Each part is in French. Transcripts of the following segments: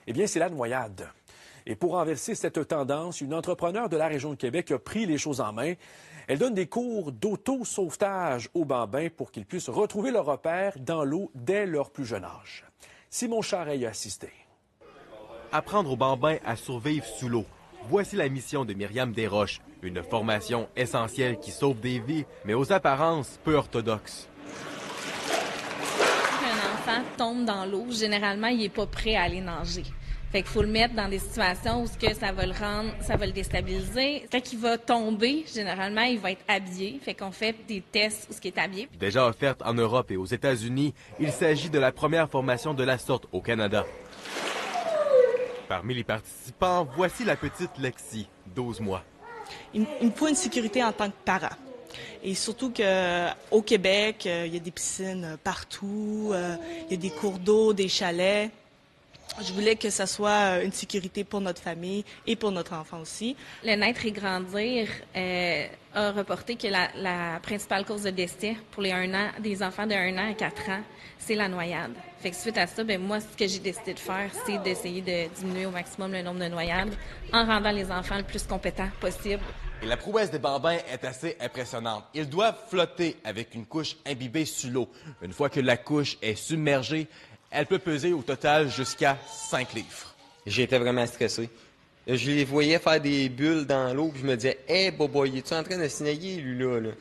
Eh bien, c'est la noyade. Et pour renverser cette tendance, une entrepreneure de la région de Québec a pris les choses en main. Elle donne des cours d'auto-sauvetage aux bambins pour qu'ils puissent retrouver leur repère dans l'eau dès leur plus jeune âge. Simon Charret y a assisté. Apprendre aux bambins à survivre sous l'eau. Voici la mission de Myriam Desroches, une formation essentielle qui sauve des vies, mais aux apparences peu orthodoxes. Quand un enfant tombe dans l'eau, généralement, il n'est pas prêt à aller nager. Fait qu'il faut le mettre dans des situations où ça va le déstabiliser. Quand il va tomber, généralement, il va être habillé. Fait qu'on fait des tests où il est habillé. Déjà offerte en Europe et aux États-Unis, il s'agit de la première formation de la sorte au Canada. Parmi les participants, voici la petite Lexi, 12 mois. Il me faut une sécurité en tant que parent. Et surtout qu'au Québec, il y a des piscines partout, il y a des cours d'eau, des chalets. Je voulais que ça soit une sécurité pour notre famille et pour notre enfant aussi. Le Naître et Grandir a reporté que la principale cause de décès pour des enfants de 1 an à 4 ans, c'est la noyade. Fait que suite à ça, moi, ce que j'ai décidé de faire, c'est d'essayer de diminuer au maximum le nombre de noyades en rendant les enfants le plus compétents possible. Et la prouesse des bambins est assez impressionnante. Ils doivent flotter avec une couche imbibée sous l'eau. Une fois que la couche est submergée, elle peut peser au total jusqu'à 5 livres. J'étais vraiment stressé. Je les voyais faire des bulles dans l'eau, puis je me disais « Hey, Bobo, il est-tu en train de se nailler, lui-là? »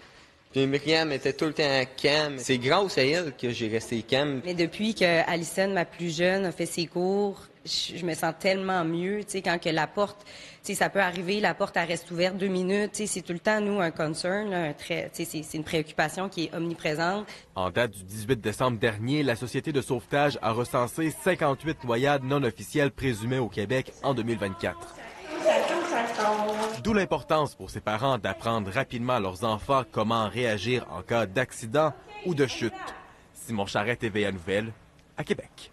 Puis Myriam était tout le temps calme. C'est grâce à elle que j'ai resté calme. Mais depuis que Alison, ma plus jeune, a fait ses cours, je me sens tellement mieux, tu sais, quand que la porte, tu sais, ça peut arriver, la porte, elle reste ouverte 2 minutes, tu sais, c'est tout le temps, nous, un concern, là, tu sais, c'est une préoccupation qui est omniprésente. En date du 18 décembre dernier, la Société de sauvetage a recensé 58 noyades non officielles présumées au Québec en 2024. D'où l'importance pour ces parents d'apprendre rapidement à leurs enfants comment réagir en cas d'accident ou de chute. Simon Charret, TVA Nouvelles, à Québec.